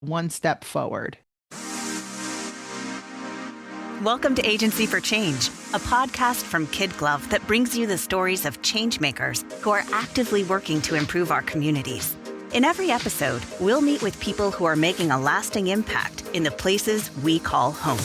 one step forward. Welcome to Agency for Change, a podcast from KidGlov that brings you the stories of changemakers who are actively working to improve our communities. In every episode, we'll meet with people who are making a lasting impact in the places we call home.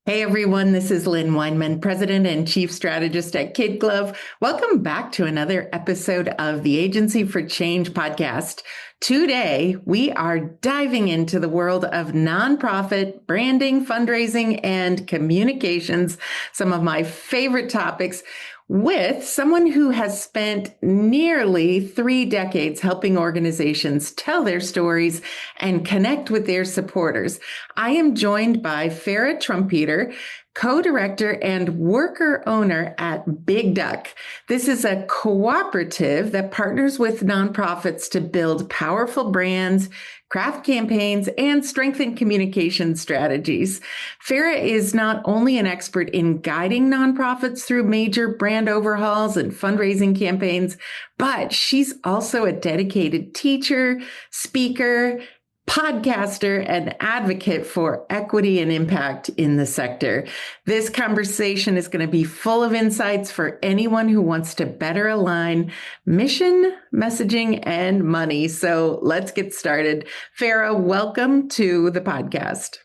Hey everyone, this is Lynn Weinman, President and Chief Strategist at KidGlov. Welcome back to another episode of the Agency for Change podcast. Today, we are diving into the world of nonprofit branding, fundraising, and communications, some of my favorite topics, with someone who has spent nearly 3 decades helping organizations tell their stories and connect with their supporters. I am joined by Farra Trompeter, co-director and worker owner at Big Duck. This is a cooperative that partners with nonprofits to build powerful brands, craft campaigns, and strengthen communication strategies. Farrah is not only an expert in guiding nonprofits through major brand overhauls and fundraising campaigns, but she's also a dedicated teacher, speaker, podcaster, and advocate for equity and impact in the sector. This conversation is going to be full of insights for anyone who wants to better align mission, messaging, and money. So let's get started. Farrah, welcome to the podcast.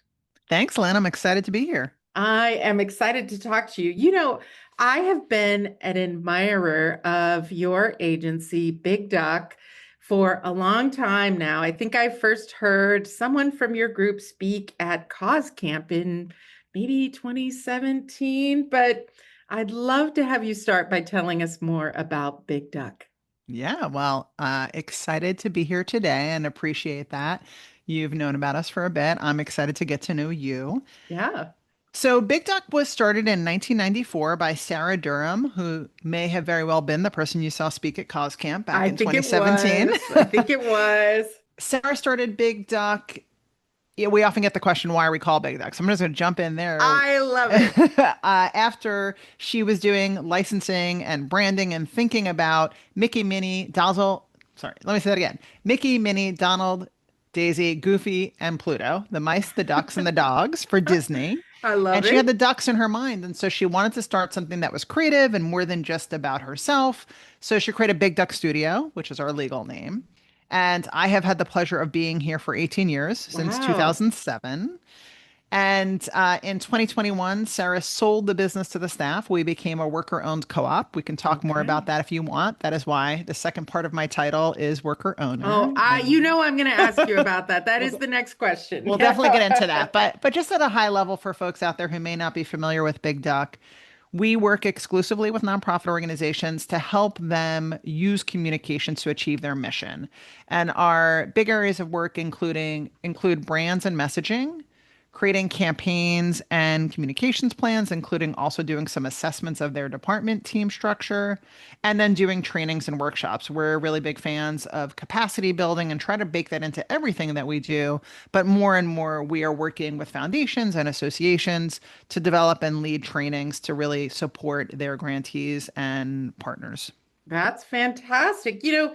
Thanks, Lynn. I'm excited to be here. I am excited to talk to you. You know, I have been an admirer of your agency, Big Duck, for a long time now. I think I first heard someone from your group speak at Cause Camp in maybe 2017, but I'd love to have you start by telling us more about Big Duck. Yeah, well, excited to be here today and appreciate that. You've known about us for a bit. I'm excited to get to know you. Yeah. So, Big Duck was started in 1994 by Sarah Durham, who may have very well been the person you saw speak at Cause Camp back in 2017. I think it was. Sarah started Big Duck. Yeah, we often get the question, why are we called Big Duck? So I'm just going to jump in there. I love it. After she was doing licensing and branding and thinking about Mickey, Minnie, Dazzle. Sorry, let me say that again. Mickey, Minnie, Donald, Daisy, Goofy, and Pluto, the mice, the ducks, and the dogs for Disney. I love And it. she had the ducks in her mind. And so she wanted to start something that was creative and more than just about herself. So she created Big Duck Studio, which is our legal name. And I have had the pleasure of being here for 18 years, since Wow. 2007. And in 2021, Sarah sold the business to the staff. We became a worker-owned co-op. We can talk more Okay. about that if you want. That is why the second part of my title is worker owner. Oh, you know I'm going to ask you about that. That is the next question. We'll definitely get into that. But just at a high level for folks out there who may not be familiar with Big Duck, we work exclusively with nonprofit organizations to help them use communications to achieve their mission. And our big areas of work include brands and messaging, creating campaigns and communications plans, including also doing some assessments of their department team structure, and then doing trainings and workshops. We're really big fans of capacity building and try to bake that into everything that we do. But more and more, we are working with foundations and associations to develop and lead trainings to really support their grantees and partners. That's fantastic. You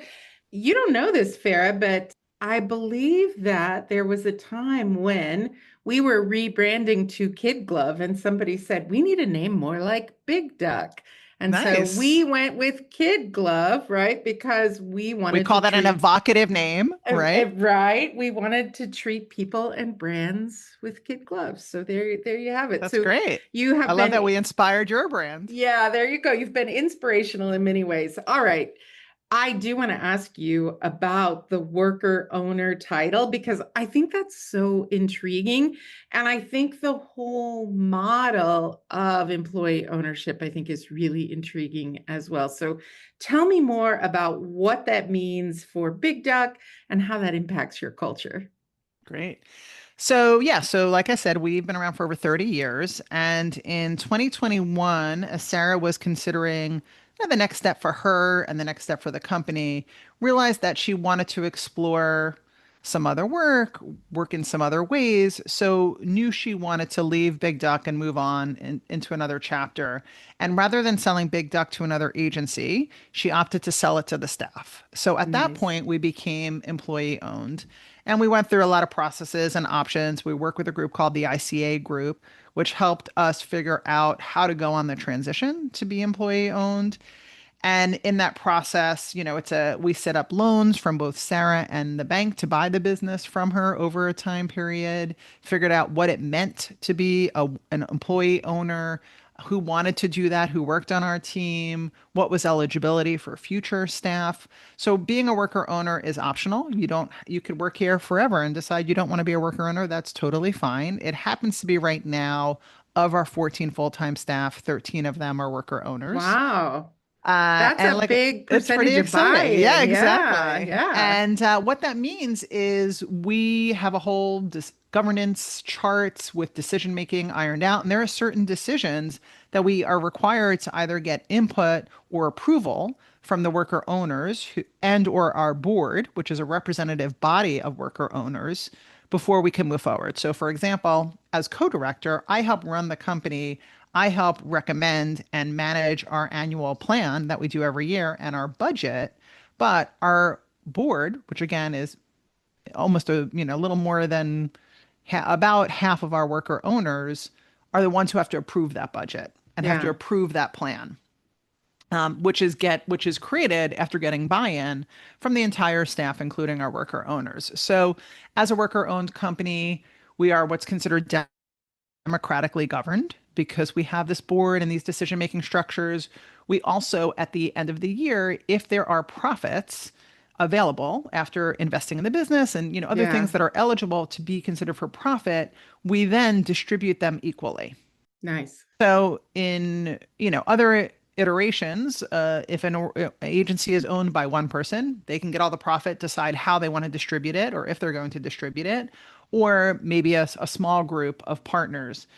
don't know this, Farrah, but I believe that there was a time when we were rebranding to KidGlov and somebody said, we need a name more like Big Duck. And Nice. so we went with KidGlov, right? Because we wanted We call to that an evocative name, right? Right. We wanted to treat people and brands with kid gloves. So there you have it. That's So great. you have I love been, that we inspired your brand. yeah, there you go. You've been inspirational in many ways. All right. I do want to ask you about the worker owner title because I think that's so intriguing. And I think the whole model of employee ownership, I think, is really intriguing as well. So tell me more about what that means for Big Duck and how that impacts your culture. Great. So, yeah, so like I said, we've been around for over 30 years. And in 2021, as Sarah was considering the next step for her and the next step for the company, realized that she wanted to explore some other work, work in some other ways. So knew she wanted to leave Big Duck and move on into another chapter. And rather than selling Big Duck to another agency, she opted to sell it to the staff. So at that Nice. point, we became employee owned. And we went through a lot of processes and options. We worked with a group called the ICA group, which helped us figure out how to go on the transition to be employee owned. And in that process, we set up loans from both Sarah and the bank to buy the business from her over a time period, figured out what it meant to be an employee owner, who wanted to do that, who worked on our team, what was eligibility for future staff. So being a worker owner is optional. You could work here forever and decide you don't want to be a worker owner. That's totally fine. It happens to be right now of our 14 full-time staff, 13 of them are worker owners. Wow. That's And a like big it's pretty percentage of exciting. Yeah, buy-in. Yeah, exactly. yeah, And what that means is we have a whole governance charts with decision making ironed out, and there are certain decisions that we are required to either get input or approval from the worker owners and or our board, which is a representative body of worker owners, before we can move forward. So, for example, as co-director, I help run the company. I help recommend and manage our annual plan that we do every year and our budget. But our board, which again is almost a little more than about half of our worker owners, are the ones who have to approve that budget and have to yeah, approve that plan, which is created after getting buy-in from the entire staff, including our worker owners. So, as a worker-owned company, we are what's considered democratically governed because we have this board and these decision-making structures. We also, at the end of the year, if there are profits available after investing in the business and other things yeah. that are eligible to be considered for profit, we then distribute them equally. Nice. So in other iterations, if an agency is owned by one person, they can get all the profit, decide how they want to distribute it, or if they're going to distribute it, or maybe a small group of partners.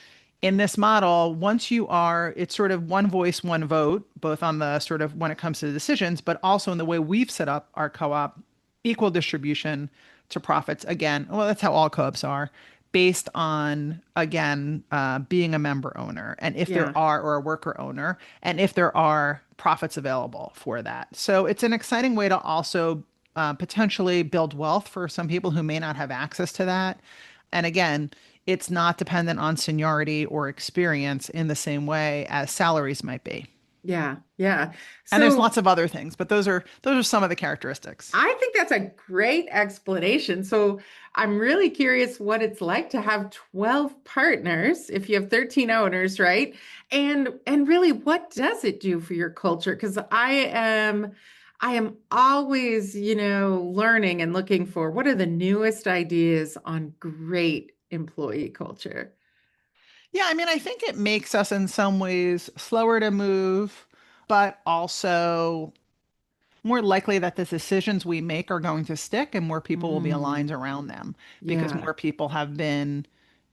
In this model, it's sort of one voice, one vote, both on the sort of when it comes to the decisions, but also in the way we've set up our co-op, equal distribution to profits. Again, well, that's how all co-ops are, based on, again, being a member owner and if there Yeah. are, or a worker owner, and if there are profits available for that. So it's an exciting way to also potentially build wealth for some people who may not have access to that. And again, it's not dependent on seniority or experience in the same way as salaries might be. Yeah. Yeah. And there's So lots of other things, but those are some of the characteristics. I think that's a great explanation. So I'm really curious what it's like to have 12 partners if you have 13 owners, right? And really what does it do for your culture? Because I am always, learning and looking for what are the newest ideas on great employee culture. Yeah, I mean, I think it makes us in some ways slower to move, but also more likely that the decisions we make are going to stick and more people will be aligned Mm, around them because yeah. more people have been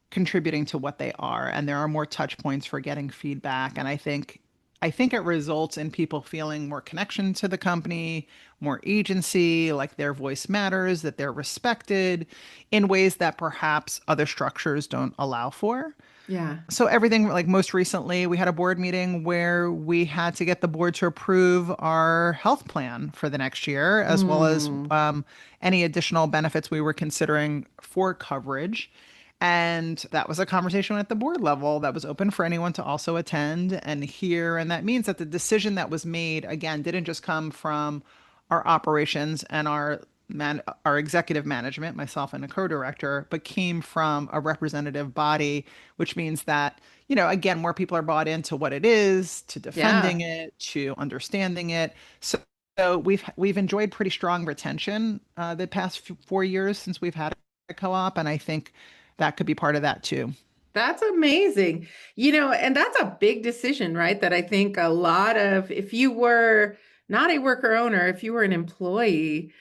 contributing to what they are and there are more touch points for getting feedback. And I think it results in people feeling more connection to the company, more agency, like their voice matters, that they're respected in ways that perhaps other structures don't allow for. Yeah. So everything, like most recently, we had a board meeting where we had to get the board to approve our health plan for the next year, as well as Mm, any additional benefits we were considering for coverage. And that was a conversation at the board level that was open for anyone to also attend and hear. And that means that the decision that was made, again, didn't just come from our operations and our executive management, myself and a co-director, but came from a representative body, which means that, again, more people are bought into what it is, to yeah. defending it, to understanding it. So we've enjoyed pretty strong retention the past 4 years since we've had a co-op, and I think that could be part of that too. That's amazing. And that's a big decision, right? That I think a lot of, if you were not a worker owner, if you were an employee,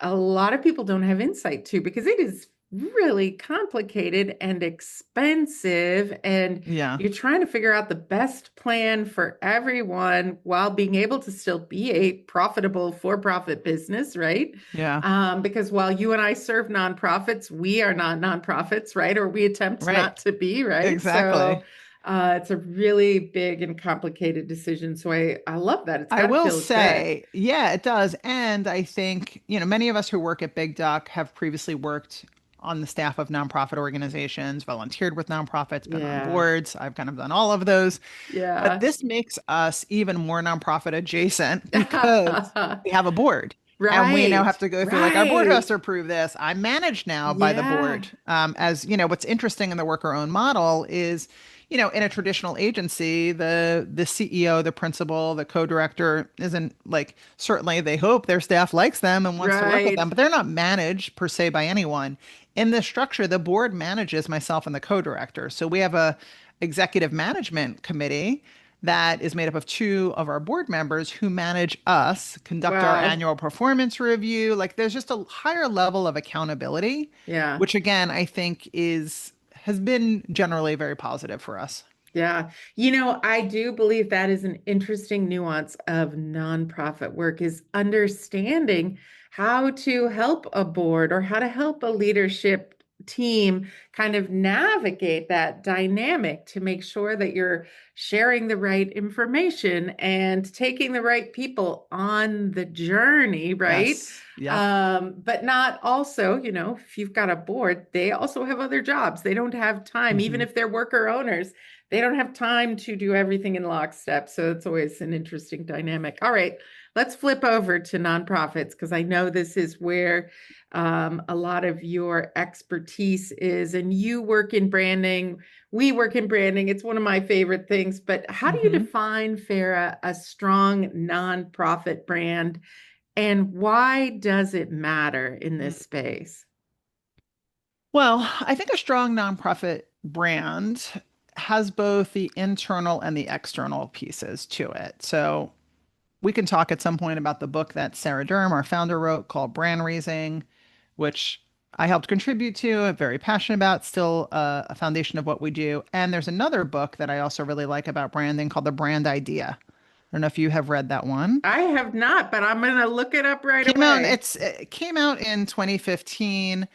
a lot of people don't have insight to because it is really complicated and expensive, and Yeah. you're trying to figure out the best plan for everyone while being able to still be a profitable for-profit business, right? Yeah. Because while you and I serve nonprofits, we are not nonprofits, right? Or we attempt Right. not to be, right? So Exactly. it's a really big and complicated decision. So I love that. It's I got to will feel good. say, yeah, it does. And I think, many of us who work at Big Duck have previously worked on the staff of nonprofit organizations, volunteered with nonprofits, been on Yeah. boards. I've kind of done all of those. But Yeah. this makes us even more nonprofit adjacent because we have a board. And we now Right. have to go through, like, our board has Right. to approve this. I'm managed now by the Yeah. board. As you know, what's interesting in the worker owned model is, in a traditional agency, the CEO, the principal, the co-director isn't like, certainly they hope their staff likes them and wants to work with Right. them, but they're not managed per se by anyone. In this structure, the board manages myself and the co-director. So we have a executive management committee that is made up of two of our board members who manage us, conduct our Wow. annual performance review. Like, there's just a higher level of accountability, Yeah. which again, I think has been generally very positive for us. Yeah. I do believe that is an interesting nuance of nonprofit work is understanding how to help a board or how to help a leadership team kind of navigate that dynamic to make sure that you're sharing the right information and taking the right people on the journey, right? Yes. Yep. But not also, if you've got a board, they also have other jobs. They don't have time, even Hmm. if they're worker owners, they don't have time to do everything in lockstep. So it's always an interesting dynamic. All right, let's flip over to nonprofits because I know this is where a lot of your expertise is, and you work in branding. We work in branding. It's one of my favorite things. But how do you Hmm. define, Farrah, a strong nonprofit brand, and why does it matter in this space? Well, I think a strong nonprofit brand has both the internal and the external pieces to it. So we can talk at some point about the book that Sarah Durham, our founder, wrote called Brand Raising, which I helped contribute to. I'm very passionate about, still a foundation of what we do. And there's another book that I also really like about branding called The Brand Idea. I don't know if you have read that one. I have not, but I'm going to look it up right Came out, away. it came out in 2015.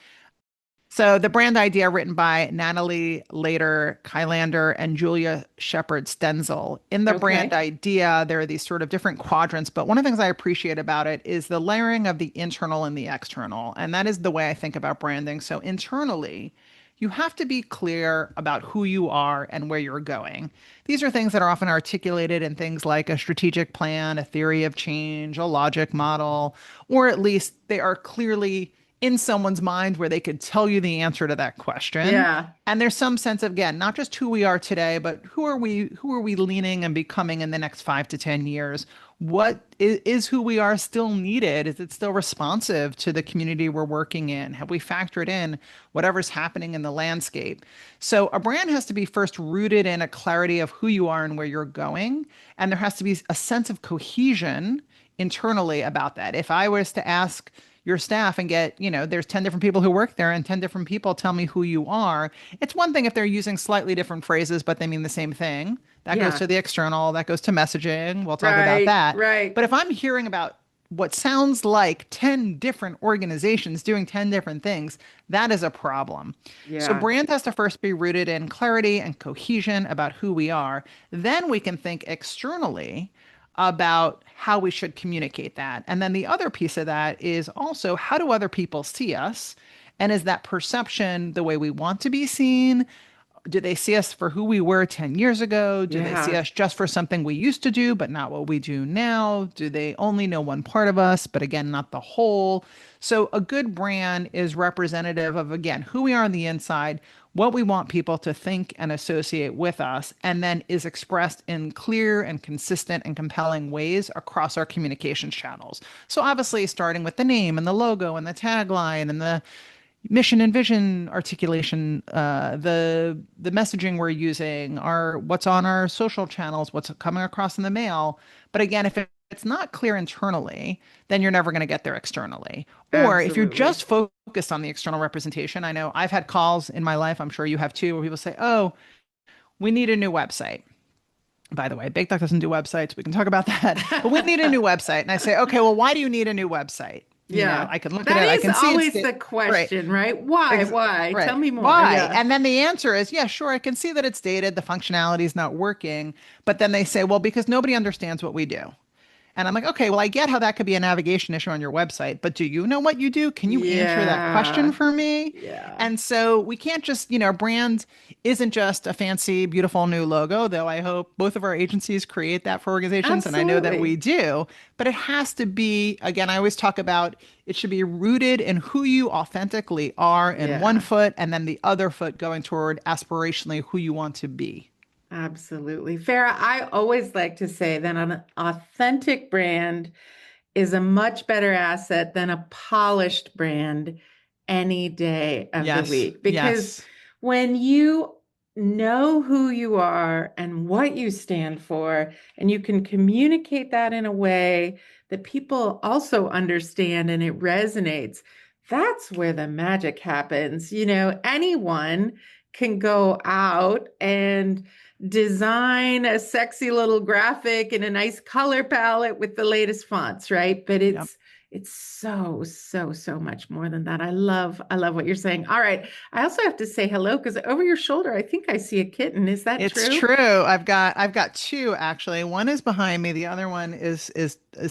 So the brand idea written by Natalie Later, Kylander, and Julia Shepard Stenzel. In the brand Okay. idea, there are these sort of different quadrants, but one of the things I appreciate about it is the layering of the internal and the external. And that is the way I think about branding. So internally, you have to be clear about who you are and where you're going. These are things that are often articulated in things like a strategic plan, a theory of change, a logic model, or at least they are clearly in someone's mind where they could tell you the answer to that question. Yeah. And there's some sense of, again, not just who we are today, but who are we leaning and becoming in the next 5 to 10 years? What is who we are still needed? Is it still responsive to the community we're working in? Have we factored in whatever's happening in the landscape? So a brand has to be first rooted in a clarity of who you are and where you're going. And there has to be a sense of cohesion internally about that. If I was to ask your staff and get, there's 10 different people who work there and 10 different people tell me who you are. It's one thing if they're using slightly different phrases, but they mean the same thing. That goes Yeah. to the external, that goes to messaging. We'll talk about Right. that. Right. But if I'm hearing about what sounds like 10 different organizations doing 10 different things, that is a problem. So Yeah. brand has to first be rooted in clarity and cohesion about who we are. Then we can think externally about how we should communicate that. And then the other piece of that is also, how do other people see us? And is that perception the way we want to be seen? Do they see us for who we were 10 years ago? Do they see Yeah. us just for something we used to do, but not what we do now? Do they only know one part of us, but again, not the whole? So a good brand is representative of, again, who we are on the inside, what we want people to think and associate with us, and then is expressed in clear and consistent and compelling ways across our communications channels. So obviously, starting with the name and the logo and the tagline and the mission and vision articulation, the messaging we're using, our what's on our social channels, what's coming across in the mail. But again, if it's not clear internally, then you're never going to get there externally. Or if you're Absolutely. just focused on the external representation, I know I've had calls in my life, I'm sure you have too, where people say, "Oh, we need a new website." By the way, Big Duck doesn't do websites. We can talk about that. But we need a new website. And I say, "Okay, well, why do you need a new website?" Yeah. I can look at That it. I is can see always the right. question, right? Why? Ex Why? Tell right. me more. Why? Yeah. And then the answer is, yeah, sure, I can see that it's dated, the functionality is not working. But then they say, well, because nobody understands what we do. And I'm like, okay, well, I get how that could be a navigation issue on your website, but do you know what you do? Can you answer that question Yeah. for me? Yeah. And so we can't just, brand isn't just a fancy, beautiful new logo, though I hope both of our agencies create that for organizations, and I know that we Absolutely. do. But it has to be, again, I always talk about it should be rooted in who you authentically are in one Yeah. foot, and then the other foot going toward aspirationally who you want to be. Absolutely. Farah, I always like to say that an authentic brand is a much better asset than a polished brand any day of the Yes, week. Because yes. when you know who you are and what you stand for, and you can communicate that in a way that people also understand and it resonates, that's where the magic happens. Anyone can go out and design a sexy little graphic in a nice color palette with the latest fonts, right? But Yep. it's so, so, so much more than that. I love what you're saying. All right. I also have to say hello because over your shoulder, I think I see a kitten. Is that It's true? true. I've got two actually. One is behind me. The other one is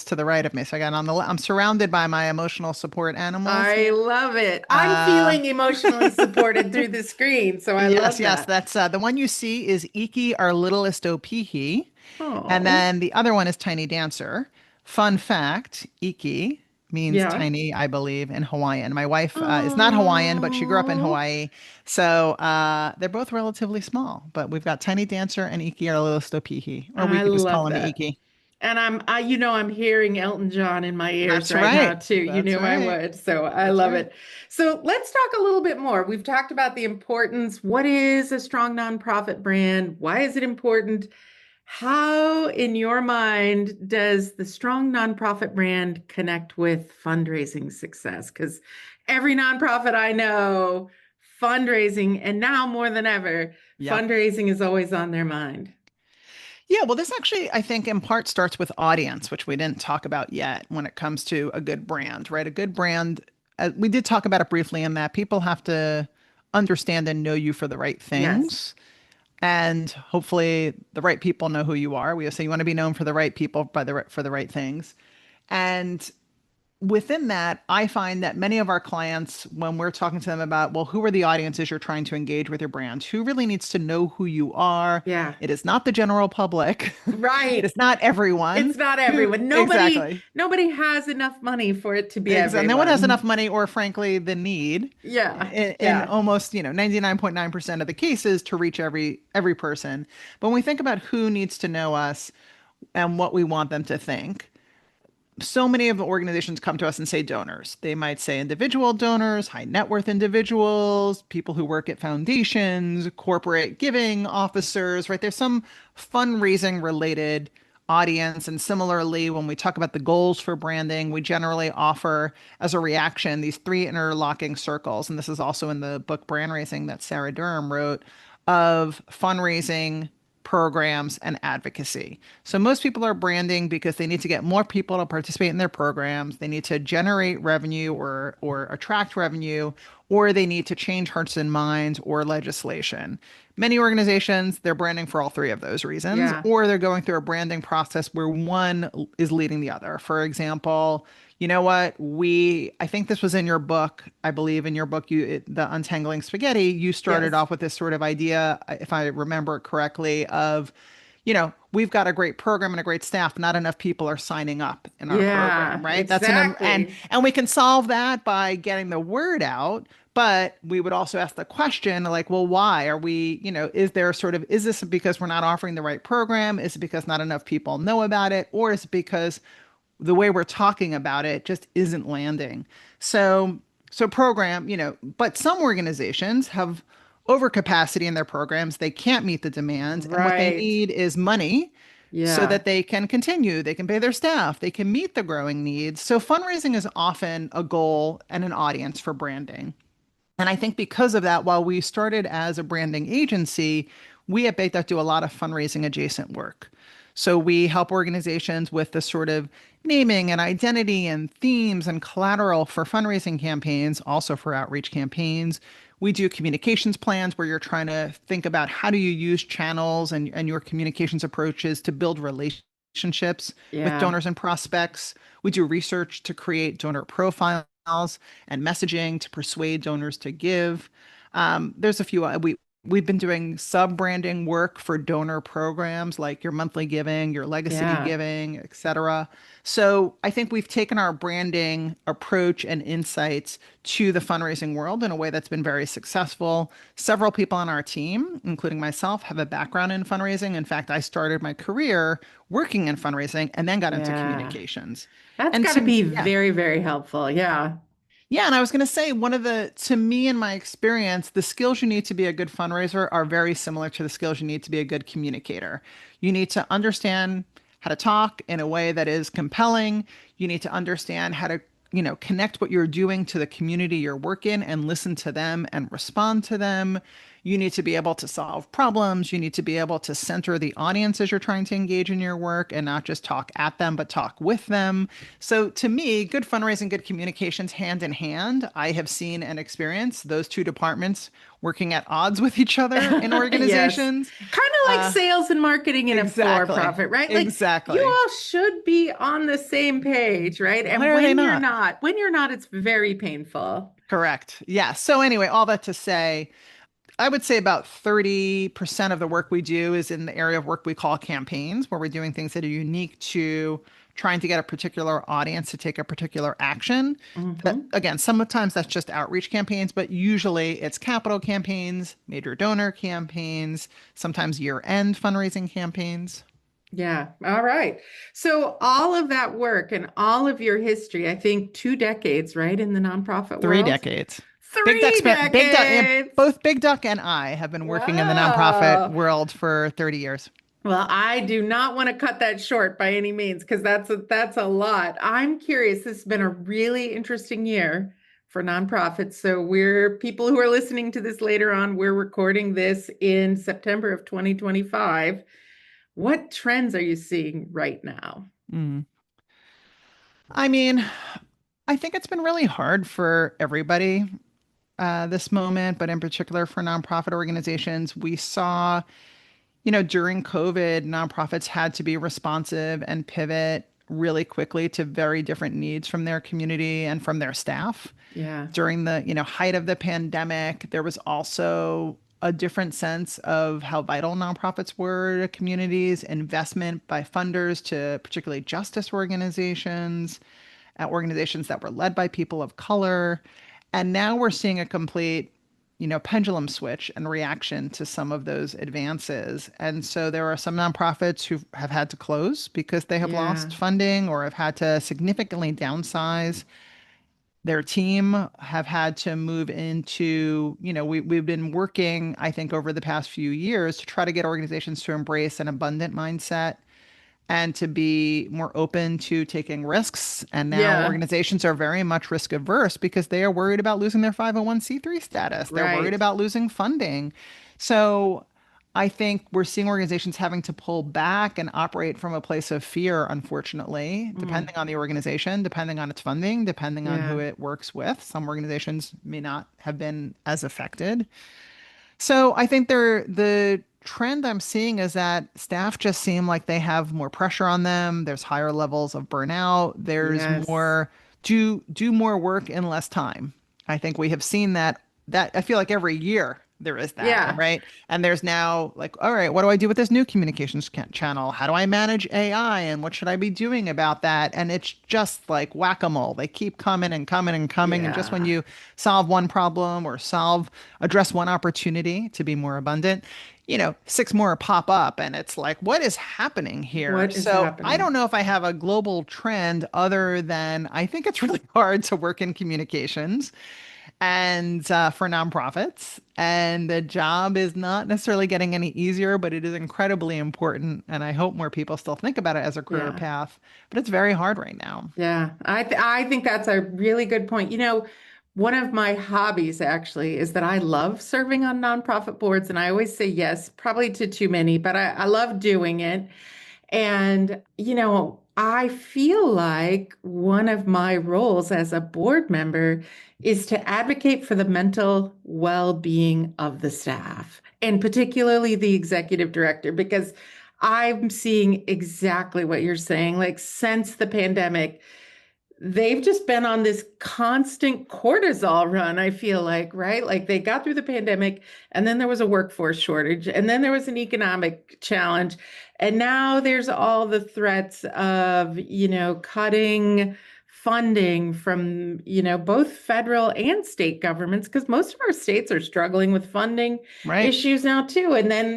to the right of me. So I got I'm surrounded by my emotional support animals. I love it. I'm Uh, feeling emotionally supported through the screen, so I yes, love yes. that. That's the one you see is Iki, our littlest Opihi, and Oh, then the other one is Tiny Dancer. Fun fact: Iki means yeah. tiny, I believe, in Hawaiian. My wife is not Hawaiian, but she grew up in Oh, Hawaii, so they're both relatively small. But we've got Tiny Dancer and Iki, our littlest Opihi, or we I could just call love him that. Iki. And I'm hearing Elton John in my ears That's right now right. too. You That's knew I right. would. So I That's love right. it. So let's talk a little bit more. We've talked about the importance. What is a strong nonprofit brand? Why is it important? How, in your mind, does the strong nonprofit brand connect with fundraising success? Because every nonprofit I know, fundraising, and now more than ever, Yep. fundraising is always on their mind. Yeah, well, this actually, I think, in part starts with audience, which we didn't talk about yet when it comes to a good brand, right? A good brand, we did talk about it briefly in that people have to understand and know you for the right Yes. things. And hopefully the right people know who you are. We say you want to be known for the right people for the right things. And within that, I find that many of our clients, when we're talking to them about, well, who are the audiences you're trying to engage with your brand? Who really needs to know who you are? Yeah. It is not the general public. It Right. is not everyone It's not who everyone. Nobody exactly. nobody has enough money for it to be Exactly. No one has enough everyone. money or frankly the need Yeah. in Yeah. almost, 99.9% of the cases to reach every person. But when we think about who needs to know us and what we want them to think, so many of the organizations come to us and say donors. They might say individual donors, high net worth individuals, people who work at foundations, corporate giving officers, right? There's some fundraising related audience. And similarly, when we talk about the goals for branding, we generally offer as a reaction these three interlocking circles. And this is also in the book Brand Raising that Sarah Durham wrote of fundraising, programs, and advocacy. So most people are branding because they need to get more people to participate in their programs. They need to generate revenue or attract revenue, or they need to change hearts and minds or legislation. Many organizations, they're branding for all three of those reasons, Yeah. or they're going through a branding process where one is leading the other. For example, you know what? I think this was in your book. I believe in your book, the Untangling Spaghetti, you started Yes. off with this sort of idea, if I remember it correctly, of, we've got a great program and a great staff, not enough people are signing up in our program, Yeah, right? And exactly. we can solve that by getting the word out. But we would also ask the question like, well, why are we, is this because we're not offering the right program? Is it because not enough people know about it? Or is it because the way we're talking about it just isn't landing? So program, but some organizations have overcapacity in their programs. They can't meet the demands, and what they Right. need is money so Yeah. that they can continue, they can pay their staff, they can meet the growing needs. So fundraising is often a goal and an audience for branding. And I think because of that, while we started as a branding agency, we at Baked Duck do a lot of fundraising adjacent work. So we help organizations with the sort of naming and identity and themes and collateral for fundraising campaigns, also for outreach campaigns. We do communications plans where you're trying to think about how do you use channels and your communications approaches to build relationships with Yeah. donors and prospects. We do research to create donor profiles and messaging to persuade donors to give. There's a few we've been doing sub branding work for donor programs like your monthly giving, your legacy Yeah. giving, etc. So I think we've taken our branding approach and insights to the fundraising world in a way that's been very successful. Several people on our team, including myself, have a background in fundraising. In fact, I started my career working in fundraising and then got into Yeah. communications. That's And got to to be yeah, very, very helpful. Yeah. yeah, and I was going to say one of to me in my experience, the skills you need to be a good fundraiser are very similar to the skills you need to be a good communicator. You need to understand how to talk in a way that is compelling. You need to understand how to, connect what you're doing to the community you're working and listen to them and respond to them. You need to be able to solve problems. You need to be able to center the audience as you're trying to engage in your work and not just talk at them, but talk with them. So to me, good fundraising, good communications hand in hand. I have seen and experienced those two departments working at odds with each other in Yes. organizations. Kind of like Uh, sales and marketing in a exactly. for-profit, right? Like you Exactly. all should be on the same page, right? Why And are they not? when you're not, it's very painful. Correct. Yeah. So anyway, all that to say, I would say about 30% of the work we do is in the area of work we call campaigns, where we're doing things that are unique to trying to get a particular audience to take a particular action. That, Hmm. again, sometimes that's just outreach campaigns, but usually it's capital campaigns, major donor campaigns, sometimes year-end fundraising campaigns. Yeah. All right. So all of that work and all of your history, I think 2 decades, right, in the nonprofit Three world? decades. Big Duck Three spent Big Duck, yeah, decades. both Big Duck and I have been working in the nonprofit Wow. world for 30 years. Well, I do not want to cut that short by any means because that's a lot. I'm curious. This has been a really interesting year for nonprofits. So we're people who are listening to this later on, we're recording this in September of 2025. What trends are you seeing right now? Mm. I mean, I think it's been really hard for everybody this moment, but in particular for nonprofit organizations. We saw, during COVID, nonprofits had to be responsive and pivot really quickly to very different needs from their community and from their staff. Yeah. During the, height of the pandemic, there was also a different sense of how vital nonprofits were to communities, investment by funders to particularly justice organizations, organizations that were led by people of color. And now we're seeing a complete, pendulum switch and reaction to some of those advances. And so there are some nonprofits who have had to close because they have Yeah. lost funding or have had to significantly downsize their team, have had to move into, we've been working, I think, over the past few years to try to get organizations to embrace an abundant mindset and to be more open to taking risks. And now Yeah. organizations are very much risk averse because they are worried about losing their 501(c)(3) status. They're worried Right. about losing funding. So I think we're seeing organizations having to pull back and operate from a place of fear, unfortunately, Mm. depending on the organization, depending on its funding, depending on who Yeah. it works with. Some organizations may not have been as affected. So I think the trend I'm seeing is that staff just seem like they have more pressure on them. There's higher levels of burnout. There's Yes. more do more work in less time. I think we have seen that I feel like every year there is that, Yeah. right? And there's now like, all right, what do I do with this new communications channel? How do I manage AI and what should I be doing about that? And it's just like whack-a-mole. They keep coming and coming and coming. And just when Yeah. you solve one problem or address one opportunity to be more abundant, six more pop up and it's like, what is happening here? What is So I happening? don't know if I have a global trend other than I think it's really hard to work in communications. and for nonprofits. And the job is not necessarily getting any easier, but it is incredibly important. And I hope more people still think about it as a career Yeah. path, but it's very hard right now. Yeah, I think that's a really good point. One of my hobbies actually is that I love serving on nonprofit boards, and I always say yes, probably to too many, but I love doing it. And, I feel like one of my roles as a board member is to advocate for the mental well-being of the staff, and particularly the executive director, because I'm seeing exactly what you're saying. Like, since the pandemic, they've just been on this constant cortisol run, I feel like, right? Like, they got through the pandemic, and then there was a workforce shortage, and then there was an economic challenge. And now there's all the threats of, cutting funding from, both federal and state governments, because most of our states are struggling with funding Right. issues now too. And then,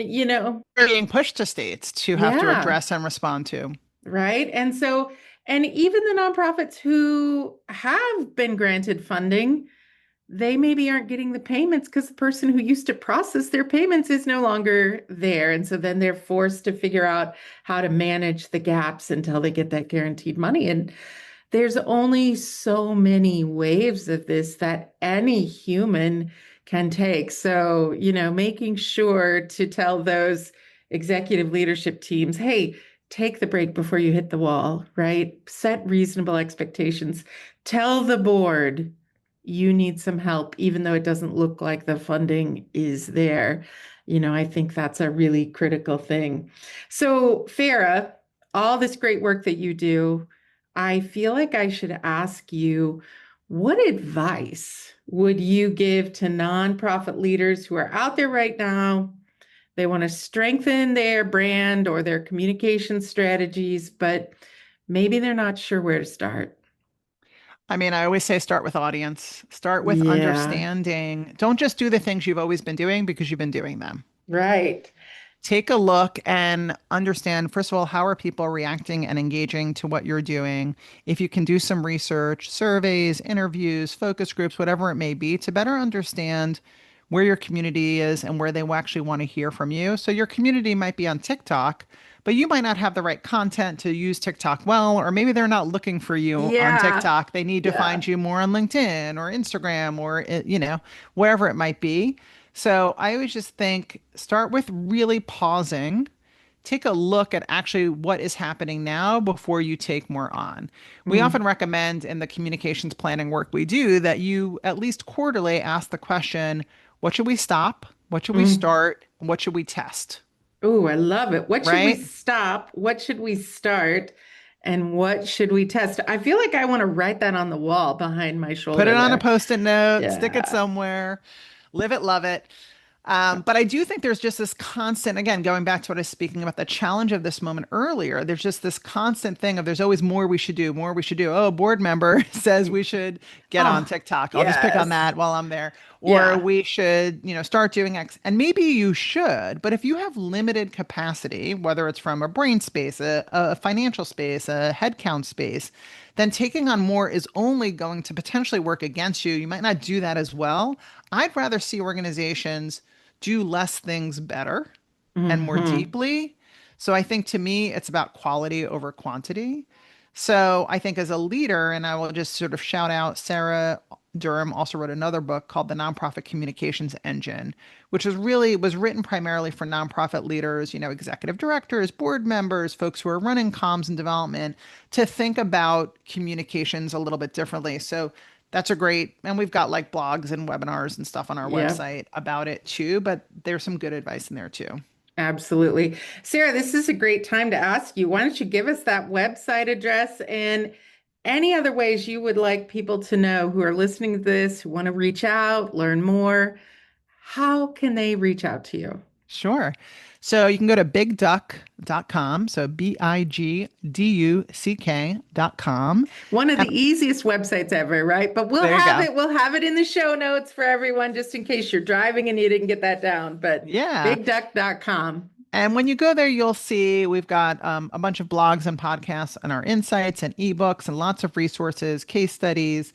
They're being pushed to states to have to yeah. address and respond to. Right. And even the nonprofits who have been granted funding, they maybe aren't getting the payments because the person who used to process their payments is no longer there. And so then they're forced to figure out how to manage the gaps until they get that guaranteed money. And there's only so many waves of this that any human can take. So, making sure to tell those executive leadership teams, hey, take the break before you hit the wall, right? Set reasonable expectations. Tell the board you need some help, even though it doesn't look like the funding is there. I think that's a really critical thing. So, Farrah, all this great work that you do, I feel like I should ask you, what advice would you give to nonprofit leaders who are out there right now? They want to strengthen their brand or their communication strategies, but maybe they're not sure where to start. I mean, I always say start with audience, start with Yeah, understanding. Don't just do the things you've always been doing because you've been doing them. right. Take a look and understand, first of all, how are people reacting and engaging to what you're doing? If you can do some research, surveys, interviews, focus groups, whatever it may be, to better understand where your community is and where they will actually want to hear from you. So your community might be on TikTok, but you might not have the right content to use TikTok well, or maybe they're not looking for you on Yeah, TikTok. They need to yeah. find you more on LinkedIn or Instagram or, wherever it might be. So I always just think start with really pausing, take a look at actually what is happening now before you take more on. We Mm, often recommend in the communications planning work we do that you at least quarterly ask the question, what should we stop? What should we mm. start? What should we test? Ooh, I love it. What should we Right? stop? What should we start? And what should we test? I feel like I want to write that on the wall behind my Put shoulder it on a there. post-it note, stick it Yeah. somewhere, live it, love it. But I do think there's just this constant, again, going back to what I was speaking about, the challenge of this moment earlier. There's just this constant thing of there's always more we should do, more we should do. Oh, a board member says we should get on Oh, TikTok. I'll just pick on yes. that while I'm there. Or Yeah. we should, start doing X. And maybe you should, but if you have limited capacity, whether it's from a brain space, a financial space, a headcount space, then taking on more is only going to potentially work against you. You might not do that as well. I'd rather see organizations do less things better and more Hmm. deeply. So I think to me, it's about quality over quantity. So I think as a leader, and I will just sort of shout out Sarah Durham also wrote another book called The Nonprofit Communications Engine, which was written primarily for nonprofit leaders, executive directors, board members, folks who are running comms and development to think about communications a little bit differently. So that's a great, and we've got like blogs and webinars and stuff on our Yeah, website about it too, but there's some good advice in there too. absolutely. Sarah, this is a great time to ask you. Why don't you give us that website address and any other ways you would like people to know who are listening to this, who want to reach out, learn more? How can they reach out to you? Sure. So you can go to bigduck.com. So bigduck.com. One of And the easiest websites ever, right? But we'll there you have go. it. We'll have it in the show notes for everyone, just in case you're driving and you didn't get that down. But Yeah. bigduck.com. And when you go there, you'll see we've got a bunch of blogs and podcasts and our insights and ebooks and lots of resources, case studies.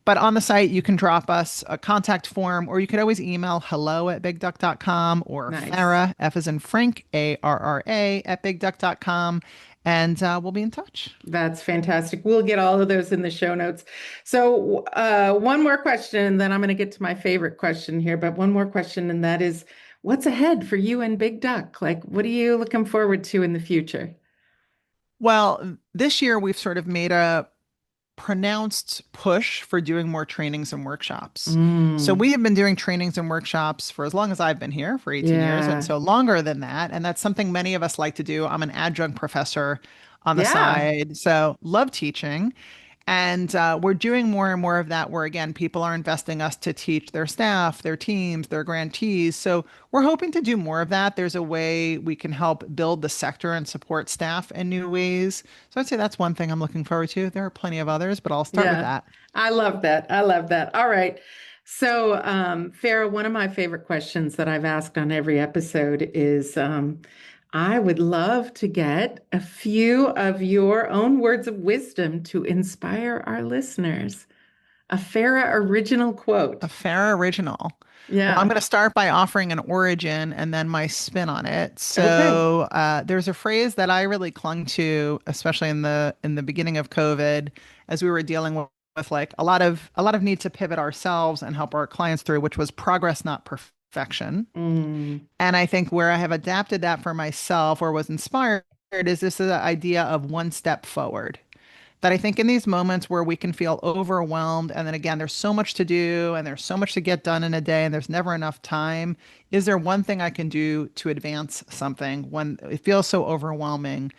But on the site, you can drop us a contact form, or you could always email hello@bigduck.com or Nice. Farrah, F as in Frank, ARRA at bigduck.com. And we'll be in touch. That's fantastic. We'll get all of those in the show notes. So, one more question, then I'm going to get to my favorite question here. But one more question, and that is, what's ahead for you and Big Duck? Like, what are you looking forward to in the future? Well, this year we've sort of made a pronounced push for doing more trainings and workshops. So Mm, we have been doing trainings and workshops for as long as I've been here, for 18 years, and yeah. so longer than that. And that's something many of us like to do. I'm an adjunct professor on the Yeah. side, so love teaching. And we're doing more and more of that where, again, people are investing us to teach their staff, their teams, their grantees. So we're hoping to do more of that. There's a way we can help build the sector and support staff in new ways. So I'd say that's one thing I'm looking forward to. There are plenty of others, but I'll start with Yeah, that. I love that. I love that. All right. So, Farah, one of my favorite questions that I've asked on every episode is I would love to get a few of your own words of wisdom to inspire our listeners. A Farah original A quote. fair original. Well, I'm Yeah. going to start by offering an origin and then my spin on it. Okay. So there's a phrase that I really clung to, especially in the beginning of COVID, as we were dealing with like a lot of need to pivot ourselves and help our clients through, which was progress, not perfection. Mm, And I think where I have adapted that for myself or was inspired is this idea of one step forward. That I think in these moments where we can feel overwhelmed, and then again, there's so much to do and there's so much to get done in a day, and there's never enough time. Is there one thing I can do to advance something when it feels so overwhelming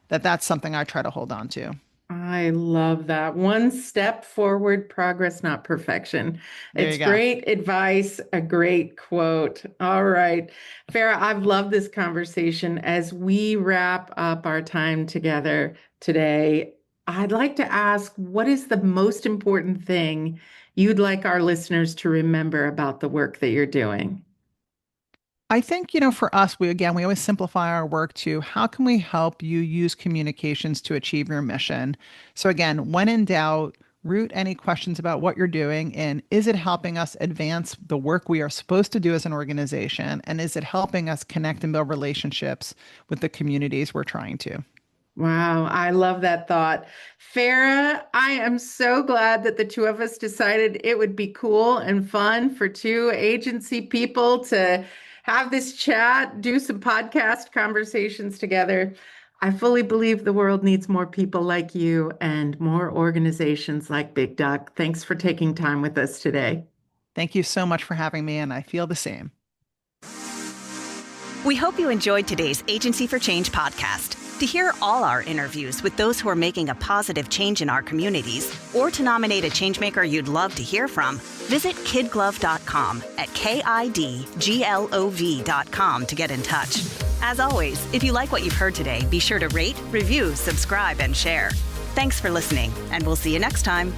that that's something I try to hold on to? I love that. One step forward, progress, not perfection. There It's you go. great advice, a great quote. All right. Farah, I've loved this conversation. As we wrap up our time together today, I'd like to ask, what is the most important thing you'd like our listeners to remember about the work that you're doing? I think, for us, we always simplify our work to how can we help you use communications to achieve your mission? So again, when in doubt, root any questions about what you're doing in is it helping us advance the work we are supposed to do as an organization? And is it helping us connect and build relationships with the communities we're trying to? Wow, I love that thought. Farah, I am so glad that the two of us decided it would be cool and fun for two agency people to have this chat, do some podcast conversations together. I fully believe the world needs more people like you and more organizations like Big Duck. Thanks for taking time with us today. Thank you so much for having me, and I feel the same. We hope you enjoyed today's Agency for Change podcast. To hear all our interviews with those who are making a positive change in our communities, or to nominate a changemaker you'd love to hear from, visit KidGlov.com at KIDGLOV.com to get in touch. As always, if you like what you've heard today, be sure to rate, review, subscribe, and share. Thanks for listening, and we'll see you next time.